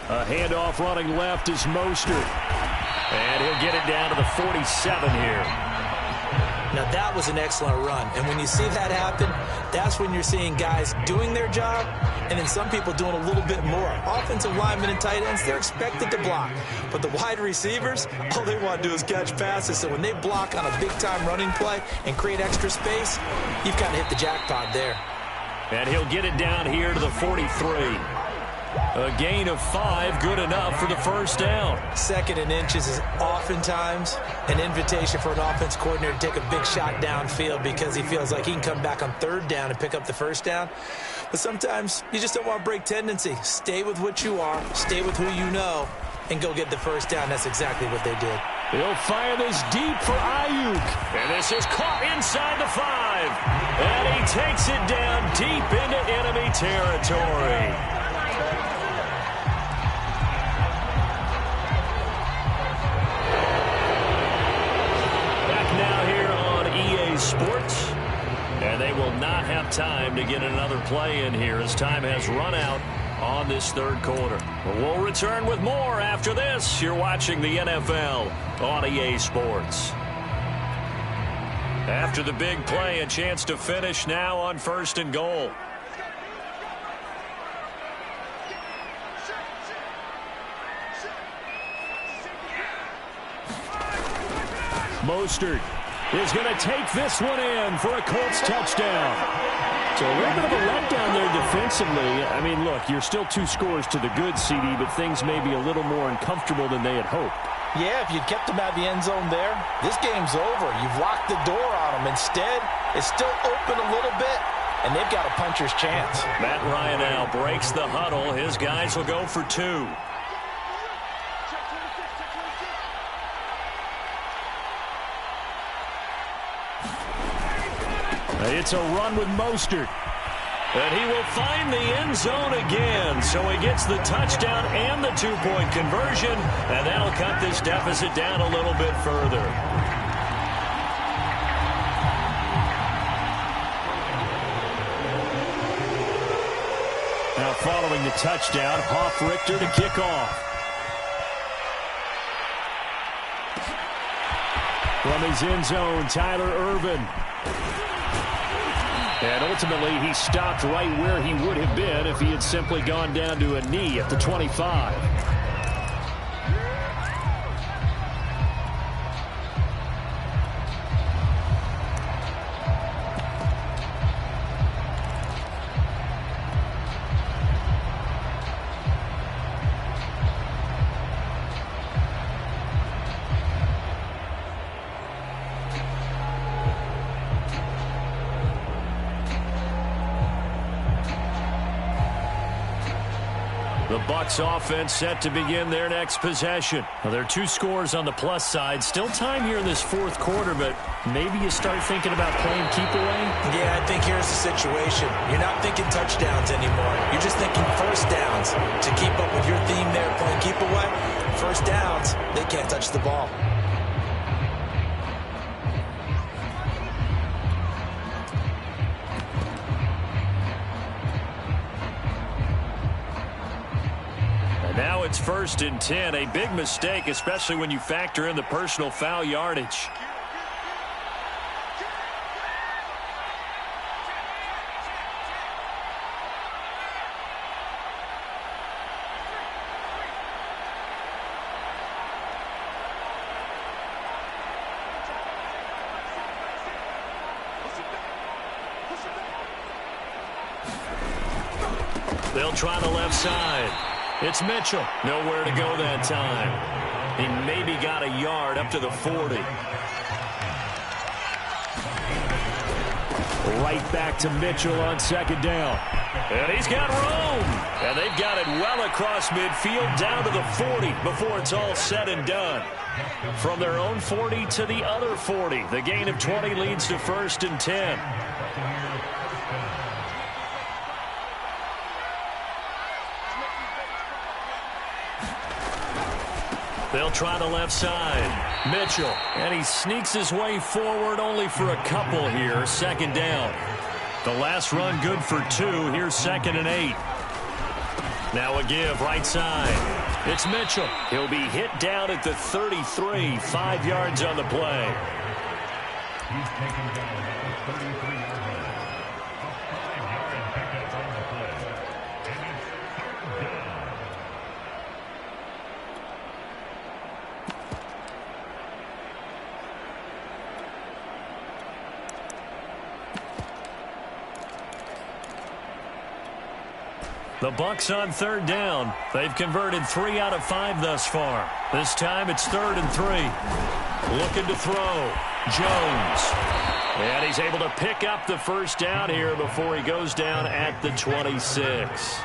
A handoff running left is Mostert. And he'll get it down to the 47 here. Now, that was an excellent run. And when you see that happen, that's when you're seeing guys doing their job and then some people doing a little bit more. Offensive linemen and tight ends, they're expected to block. But the wide receivers, all they want to do is catch passes. So when they block on a big-time running play and create extra space, you've kind of hit the jackpot there. And he'll get it down here to the 43. A gain of 5, good enough for the first down. 2nd and inches is oftentimes an invitation for an offense coordinator to take a big shot downfield because he feels like he can come back on 3rd down and pick up the first down. But sometimes you just don't want to break tendency. Stay with what you are, stay with who you know, and go get the first down. That's exactly what they did. He'll fire this deep for Ayuk. And this is caught inside the 5. And he takes it down deep into enemy territory. Sports, and they will not have time to get another play in here as time has run out on this 3rd quarter. We'll return with more after this. You're watching the NFL on EA Sports. After the big play, a chance to finish now on 1st and goal. Mostert is going to take this one in for a Colts touchdown. So a little bit of a letdown there defensively. I mean, look, you're still 2 scores to the good, CD, but things may be a little more uncomfortable than they had hoped. Yeah, if you'd kept them out of the end zone there, this game's over. You've locked the door on them. Instead, it's still open a little bit, and they've got a puncher's chance. Matt Ryan now breaks the huddle. His guys will go for 2. It's a run with Mostert. And he will find the end zone again. So he gets the touchdown and the 2-point conversion. And that'll cut this deficit down a little bit further. Now following the touchdown, Hoff-Richter to kick off. From his end zone, Tyler Ervin. And ultimately, he stopped right where he would have been if he had simply gone down to a knee at the 25. The Bucs offense set to begin their next possession. Well, there are 2 scores on the plus side. Still time here in this 4th quarter, but maybe you start thinking about playing keep away? Yeah, I think here's the situation. You're not thinking touchdowns anymore. You're just thinking first downs. To keep up with your theme there, playing keep away, first downs, they can't touch the ball. Now it's 1st and 10, a big mistake, especially when you factor in the personal foul yardage. They'll try the left side. It's Mitchell. Nowhere to go that time. He maybe got a yard up to the 40. Right back to Mitchell on 2nd down. And he's got room. And they've got it well across midfield down to the 40 before it's all said and done. From their own 40 to the other 40. The gain of 20 leads to 1st and 10. They'll try the left side. Mitchell. And he sneaks his way forward only for a couple here. 2nd down. The last run good for 2. Here's 2nd and 8. Now a give right side. It's Mitchell. He'll be hit down at the 33. 5 yards on the play. He's taken down at the 33-yard line. A 5-yard pickup on the play. And it's 3rd down. The Bucs on 3rd down. They've converted 3 out of 5 thus far. This time it's 3rd and 3. Looking to throw. Jones. And he's able to pick up the first down here before he goes down at the 26.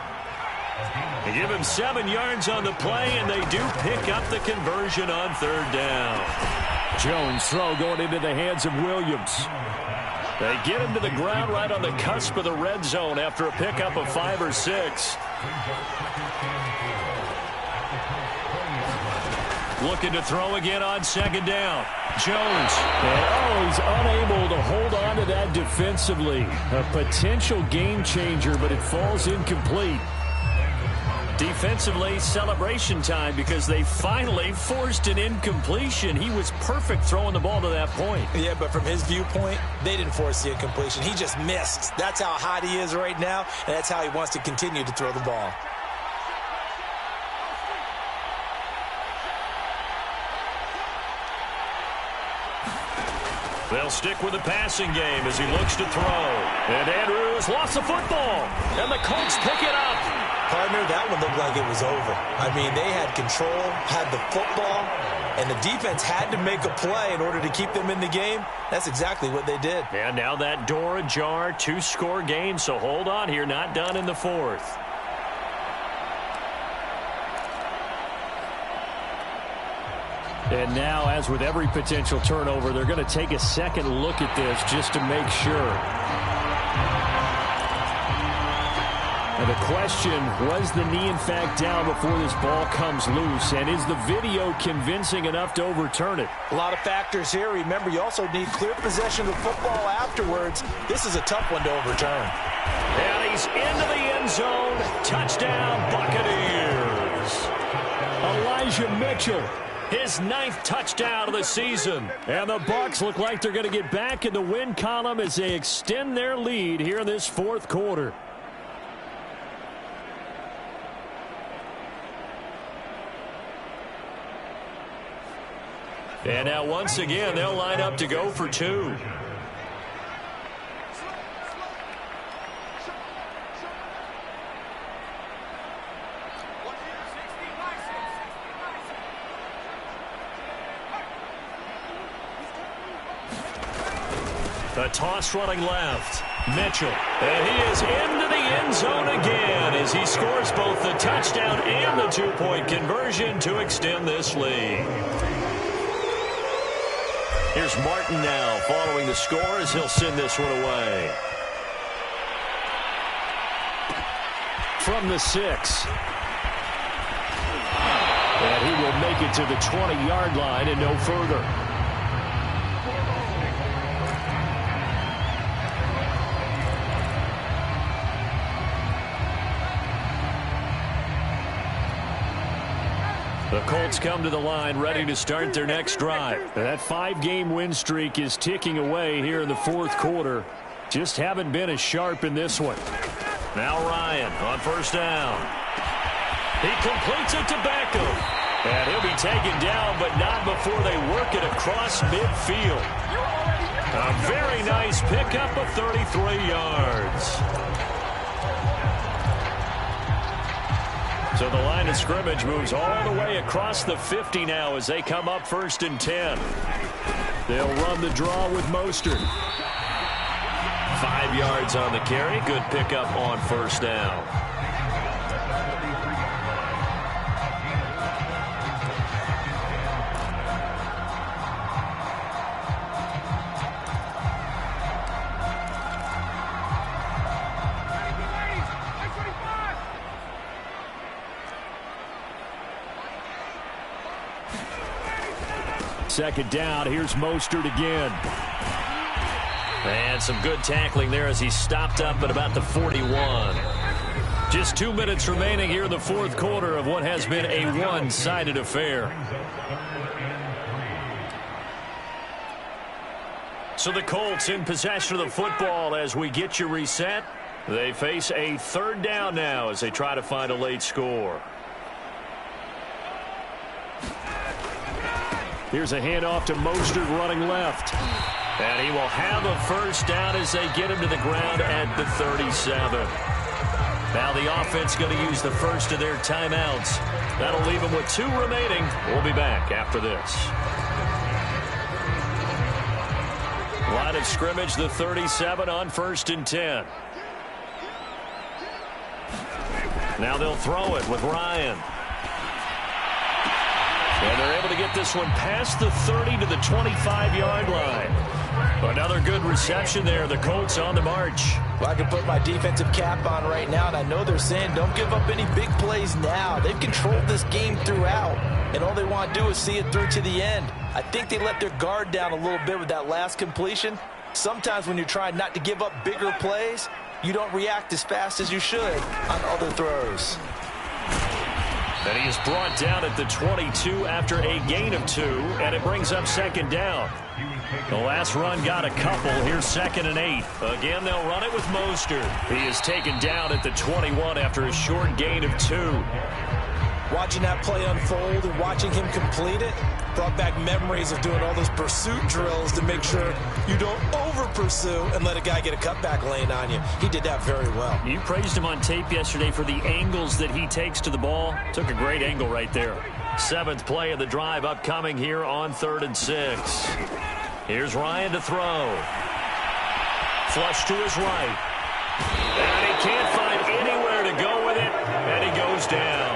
They give him 7 yards on the play, and they do pick up the conversion on 3rd down. Jones' throw going into the hands of Williams. They get him to the ground right on the cusp of the red zone after a pickup of 5 or 6. Looking to throw again on 2nd down. Jones. And, he's unable to hold on to that defensively. A potential game changer, but it falls incomplete. Defensively, celebration time because they finally forced an incompletion. He was perfect throwing the ball to that point. Yeah, but from his viewpoint, they didn't force the incompletion. He just missed. That's how hot he is right now, and that's how he wants to continue to throw the ball. They'll stick with the passing game as he looks to throw. And Andrews lost the football, and the Colts pick it up. Partner, that one looked like it was over. I mean, they had control, had the football, and the defense had to make a play in order to keep them in the game. That's exactly what they did. And now that door ajar, 2-score game, so hold on here, not done in the 4th. And now, as with every potential turnover, they're going to take a second look at this just to make sure. And the question, was the knee in fact down before this ball comes loose? And is the video convincing enough to overturn it? A lot of factors here. Remember, you also need clear possession of the football afterwards. This is a tough one to overturn. And he's into the end zone. Touchdown, Buccaneers. Elijah Mitchell. His 9th touchdown of the season. And the Bucs look like they're going to get back in the win column as they extend their lead here in this 4th quarter. And now once again, they'll line up to go for 2. The toss running left. Mitchell. And he is into the end zone again as he scores both the touchdown and the 2-point conversion to extend this lead. Here's Martin now following the score as he'll send this one away. From the 6. And he will make it to the 20-yard line and no further. The Colts come to the line ready to start their next drive. That 5-game win streak is ticking away here in the 4th quarter. Just haven't been as sharp in this one. Now Ryan on 1st down. He completes it to Beckham. And he'll be taken down, but not before they work it across midfield. A very nice pickup of 33 yards. So the line of scrimmage moves all the way across the 50 now as they come up 1st and 10. They'll run the draw with Mostert. 5 yards on the carry. Good pickup on 1st down. Second down, here's Mostert again. And some good tackling there as he stopped up at about the 41. Just 2 minutes remaining here in the 4th quarter of what has been a one-sided affair. So the Colts in possession of the football as we get you reset. They face a third down now as they try to find a late score. Here's a handoff to Mostert running left. And he will have a first down as they get him to the ground at the 37. Now the offense going to use the first of their timeouts. That'll leave them with 2 remaining. We'll be back after this. Line of scrimmage, the 37 on 1st and 10. Now they'll throw it with Ryan. And they're able to get this one past the 30 to the 25-yard line. Another good reception there. The Colts on the march. Well, I can put my defensive cap on right now, and I know they're saying don't give up any big plays now. They've controlled this game throughout, and all they want to do is see it through to the end. I think they let their guard down a little bit with that last completion. Sometimes when you're trying not to give up bigger plays, you don't react as fast as you should on other throws. And he is brought down at the 22 after a gain of 2, and it brings up 2nd down. The last run got a couple. Here's 2nd and 8. Again, they'll run it with Mostert. He is taken down at the 21 after a short gain of 2. Watching that play unfold and watching him complete it brought back memories of doing all those pursuit drills to make sure you don't over-pursue and let a guy get a cutback lane on you. He did that very well. You praised him on tape yesterday for the angles that he takes to the ball. Took a great angle right there. 7th play of the drive upcoming here on 3rd and 6. Here's Ryan to throw. Flush to his right. And he can't find anywhere to go with it, and he goes down.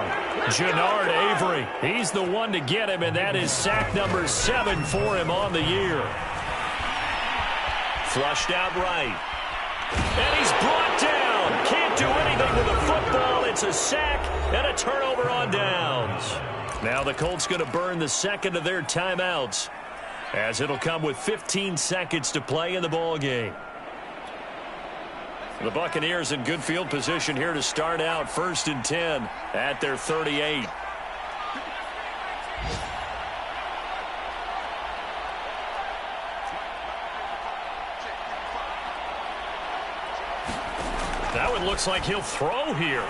Jannard Avery, he's the one to get him, and that is sack number 7 for him on the year. Flushed out right. And he's brought down. Can't do anything with the football. It's a sack and a turnover on downs. Now the Colts going to burn the 2nd of their timeouts, as it'll come with 15 seconds to play in the ball game. The Buccaneers in good field position here to start out 1st and 10 at their 38. That one looks like he'll throw here.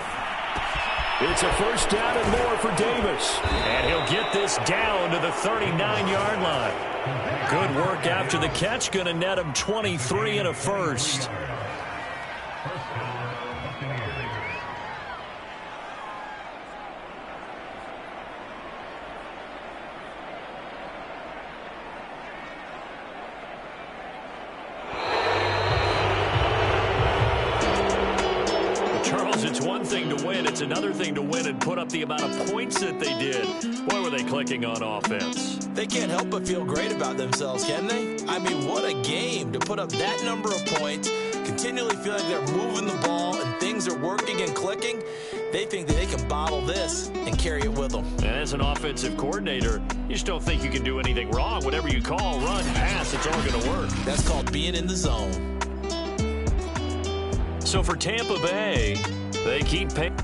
It's a first down and more for Davis. And he'll get this down to the 39-yard line. Good work after the catch. Going to net him 23 and a first. It's another thing to win and put up the amount of points that they did. Boy, were they clicking on offense. They can't help but feel great about themselves, can they? I mean, what a game to put up that number of points, continually feel like they're moving the ball and things are working and clicking. They think that they can bottle this and carry it with them. And as an offensive coordinator, you just don't think you can do anything wrong. Whatever you call, run, pass, it's all going to work. That's called being in the zone. So for Tampa Bay, they keep paying.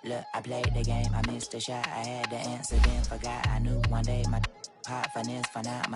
Look, I played the game, I missed the shot, I had the answer, then forgot. I knew one day my hot finesse, for not,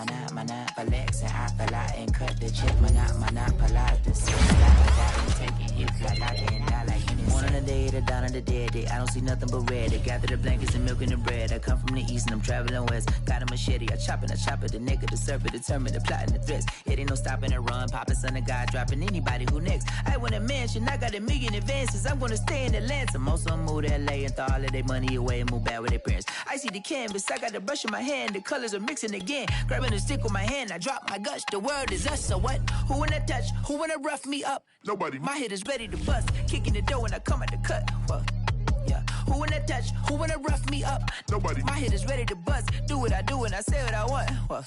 flex, and I fell out and cut the check, my not, polite, the six, I taking hits like I can't die like any. One of the day, the dawn of the dead day, I don't see nothing but red. They gather the blankets and milk and the bread. I come from the east and I'm traveling west. Got a machete, I chop it, the nigga, the serpent, determined, the plot and the threats. It ain't no stopping the run, popping son of God, dropping anybody who next. I want a mansion, I got a million advances. I'm gonna stay in Atlanta. Most of them move to LA and throw all of their money away and move back with their parents. I see the canvas, I got the brush in my hand, the colors are mixing again. Grabbing the stick with my hand, I drop my guts. The world is us, so what? Who wanna touch? Who wanna rough me up? Nobody. My head is ready to bust, kicking the door when I come at the cut. Well, yeah. Who wanna touch? Who wanna rough me up? Nobody. My head is ready to bust. Do what I do and I say what I want. Well,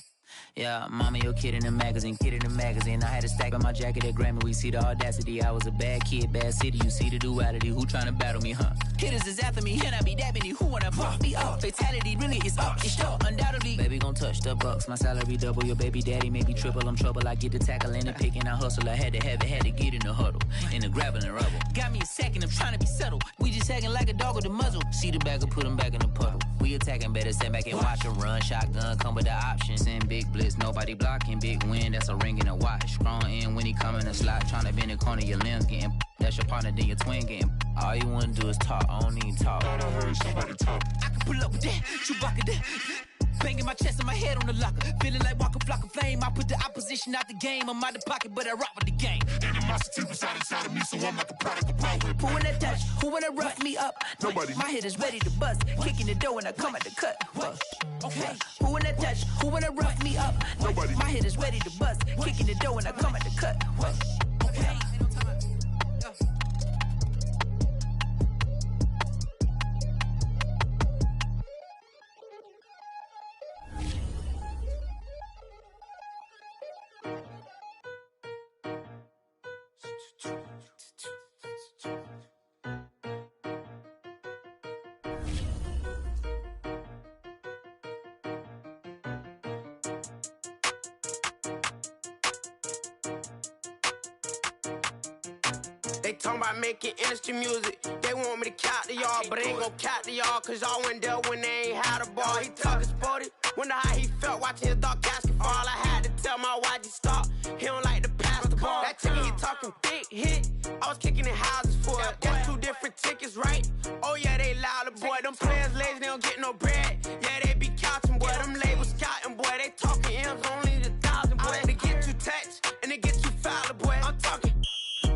yeah, mama, your kid in the magazine, I had a stack on my jacket at Grammy. We see the audacity. I was a bad kid, bad city. You see the duality. Who tryna battle me, huh? Hitters is after me, and I be dabbing you. Who wanna pop me up? Fatality really is up. It's sure, undoubtedly. Baby gon' touch the bucks. My salary double. Your baby daddy maybe triple. I'm trouble. I get the tackling and picking. I hustle. I had to have it. Had to get in the huddle. In the gravel and rubble. Got me a second. I'm trying to be settled. We just tagging like a dog with a muzzle. See the bagger, put him back in the puddle. We attacking, better stand back and watch him run. Shotgun come with the option. Send big blitz, nobody blocking. Big win, that's a ring and a watch. Strong in when he come in a slot. Tryna bend the corner, your limbs getting. That's your partner, then your twin getting. All you wanna do is talk, I don't even talk. I heard somebody talk. I can pull up with that, Chewbacca that. Banging my chest and my head on the locker. Feeling like Walker Flock of Flame. I put the opposition out the game. I'm out the pocket, but I rock with the game. Animosity was out inside of me, so I'm like a product of power. Who wanna touch? Who wanna rough me up? Nobody. My head is ready to bust. Kicking the door when I come at the cut. Okay. Who wanna touch? Who wanna rough me up? Nobody. My head is ready to bust. Kicking the door when I come at the cut. Okay. They talking about making industry music. They want me to count to y'all, but ain't gon' count to y'all, cause y'all went there when they ain't had a ball. He talking sporty, wonder how he felt watching his dog casket fall. I had to tell my YG stop, he don't like to pass the ball. That chicken, he talking big hit, I was kicking in houses for it. That's 2 different tickets, right? Oh yeah, they louder, boy. Them players lazy, they don't get no bread. Yeah, they be counting, boy. Them labels scouting, boy. They talking M's, only the 1,000, boy. They get you touched, and they get you fouled, boy. I'm talking,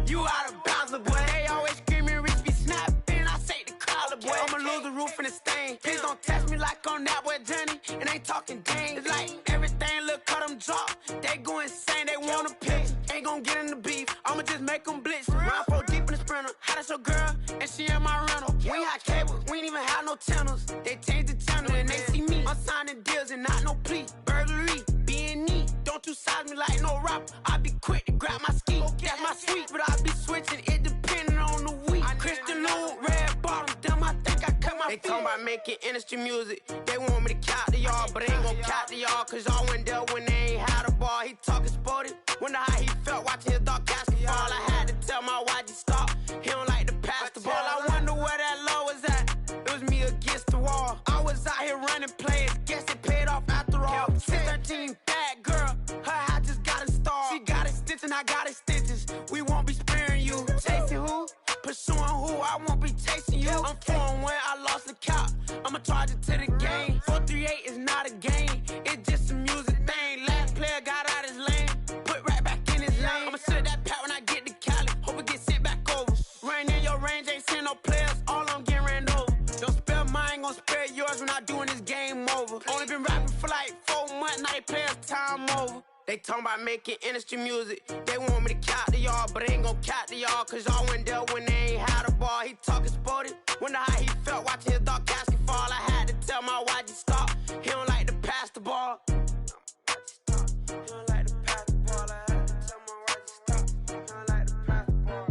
you out of bounds, boy. They always screaming, Rich be snapping. I say the collar, boy. I'ma lose the roof and the stain. Please don't test me like on that boy Johnny. And ain't talking dang. It's like everything look cut them drop. They go insane, they want a pitch. Ain't gon' get in the beef. I'ma just make them blitz. Round 4 deep in the sprinter. How that's your girl? And she in my rental. We ain't had cables, we ain't even had no channels. They changed the channel and they see me. I'm signing deals and not no plea. Burglary, B&E. Don't you size me like no rap. I be quick to grab my ski. That's my sweet, but I be switching it depending on the week. Christian Lou, red bottom, damn, I think I cut my feet. They talking about making industry music. They want me to count to y'all, but ain't gon' count to y'all, cause y'all went there when they ain't had a ball. He talking sporty, wonder how he felt watching his dog casket fall. I had to tell my YG stop, he don't like to pass the ball. I wonder where that low was at. It was me against the wall. I was out here running plays, guess it paid off after all. 613, bad girl, her hat just got installed. She got extension, I got extensions. We won't be sparing you. Chasing who? Pursuing who? I won't be chasing you. I'm 4-1, I lost the count. I'ma charge it to the game. 438 is not a game, it's just a music thing. Last player got out his lane, put right back in his lane. I'ma sit that pat when I get to Cali, hope it get sent back over. Rain in your range, ain't seen no players, all I'm getting ran over. Don't spare mine, gon' spare yours when I doing this game over. Only been rapping for like 4 months, now they players time over. They talking about making industry music. They want me to count to y'all, but ain't gon' count to y'all, cause y'all went there when they ain't had a ball. He talking sporty, wonder how he felt watching his dog casket fall. I had to tell my YG stop, he don't like to pass the ball. He don't like to pass the ball. I had to tell my YG stop, he don't like to pass the ball.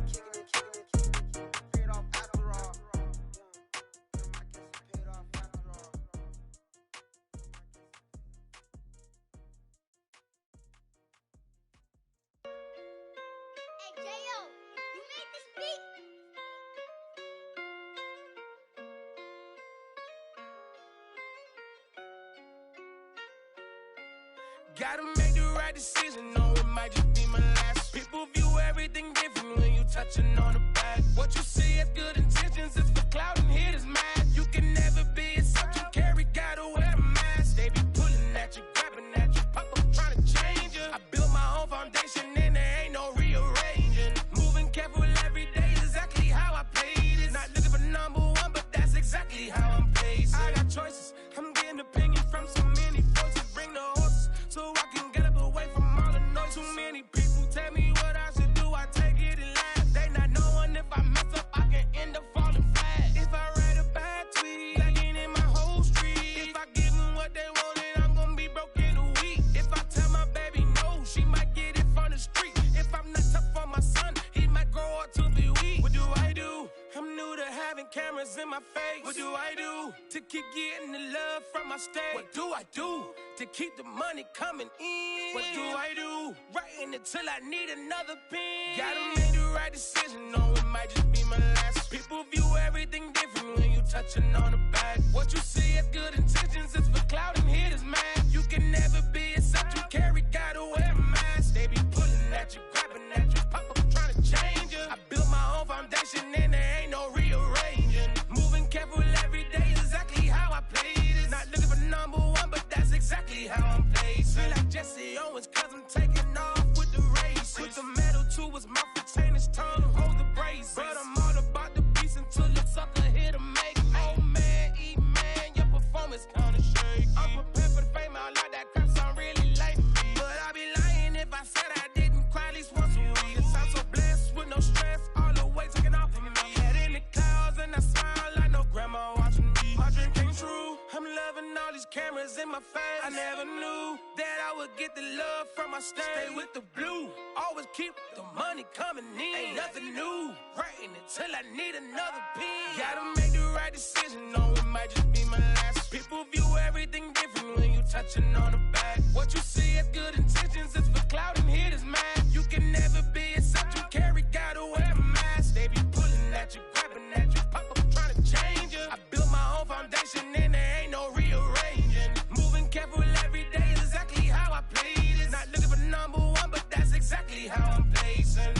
Kicking it, paid off after all. I guess it paid off after all. Hey, J.O., you made this beat? Gotta make the right decision, no, it might just be my last. People view everything different when you touching on the back. What you see as good intentions is for clout and haters mad. You can never be yourself, you carry, gotta wear a mask. They be pulling at you, grabbing at you, pop up trying to change you. I built my own foundation and there ain't no rearranging. Moving careful every day is exactly how I played it. Not looking for number 1, but that's exactly how I'm pacing. I got choices, I'm getting opinions from so many voices. Bring the horses so I can get up away from all the noise. Too many people tell me what I should do, I take it and laugh. They not knowing if I mess up, I can end up falling flat. If I write a bad tweet, lagging in my whole street. If I give them what they want, then I'm gonna be broke in a week. If I tell my baby no, she might get it from the street. If I'm not tough on my son, he might grow up to be weak. What do I do? I'm new to having cameras in my face. What do I do to keep getting the love from my state? What do I do to keep the money coming in? What do I do? Writing it till I need another pen. Gotta make the right decision, no, it might just be my last. People view everything touching on the back. What you see as good intentions is for clout and hitters, man. You can never be except you carry, gotta wear a mask. They be pulling at you, grabbing at you, pop up trying to change you. I built my own foundation and there ain't no rearranging. Moving careful every day, exactly how I play this. Not looking for number one, but that's exactly how I'm placed. Feel like Jesse Owens, cause I'm taking off with the race. Put the metal to his mouth, retain his tongue, hold the brace. But I'm all about the beast until the sucker hit a make. Oh man, eat man, your performance kinda shaky. I'm prepared for the fame, I like that crap sound really like me. But I'd be lying if I said I didn't cry at least once a week. Cause I'm so blessed with no stress, all the weight taken off of me. Head in the clouds and I smile like no grandma watching me. My dream came true, I'm loving all these cameras in my face. I never knew that I would get the love from my stage. Stay with the blue, always keep the money coming in. Ain't nothing new, writing until I need another pen. Gotta make the right decision, no, it might just be my last. People view everything different when you touching on the back. What you see as good intentions is for clout and hitters, man. You can never be except you carry, gotta wear a mask. They be pulling at you, grabbing at you, pop up trying to change you. I built my own foundation and there ain't no rearranging. Moving careful every day is exactly how I play this. Not looking for number one, but that's exactly how I'm placing.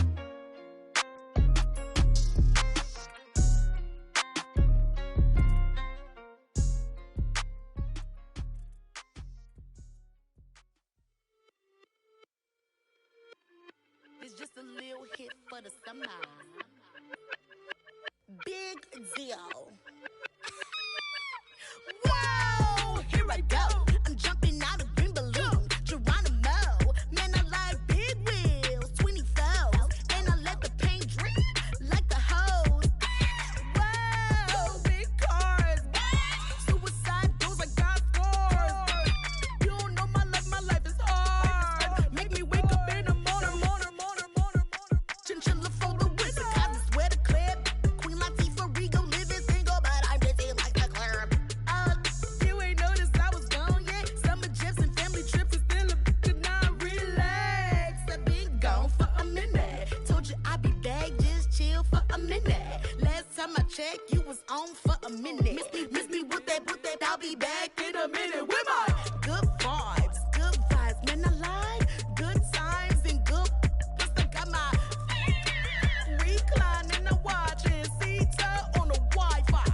It's just a little hit for the summer. Big deal. Whoa, here I go. I'm jumping out of green balloon. Geronimo, man, I like big wheels, 24s, and I let the paint drip like the hose. Whoa, big cars, suicide doors, I got scores. You don't know my life is hard. Make me wake up in the morning. Chinchilla for the winter, cause I swear to clip. Queen Latifah, Rigo, living single, but I'm busy like the club. You ain't noticed I was gone yet. Summer jets and family trips is still a could not relax. I've been gone for a minute. Told you I'd be back, just chill for a minute. Last time I checked, you was on for a minute. Miss me with that, I'll be back in a minute. With my good vibes, man, I like good times and good. Plus I got my recline and the watch and seater on the Wi-Fi.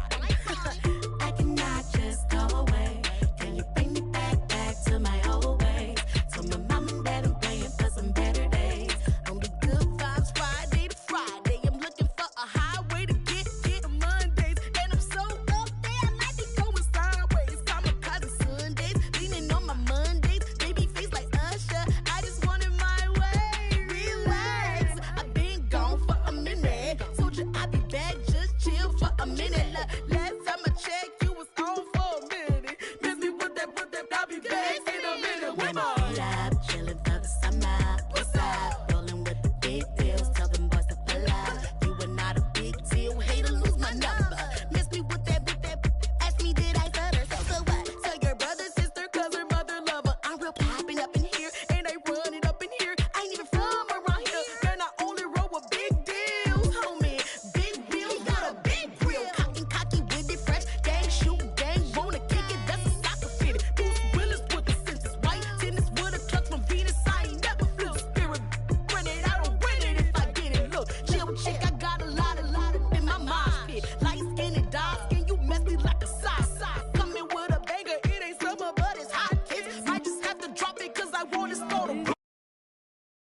I cannot just go away. Can you bring me back to my old ways? Told my mom and dad I'm praying for some better days. Only good vibes Friday to Friday. I'm looking for a highway to get to Mondays. And I'm so up there, I might be going sideways. Kamikaze Sundays, leaning on my Mondays. Baby face like Usher, I just want it my way. Relax, I've been gone for a minute. Told you I'd be back, just chill for a minute.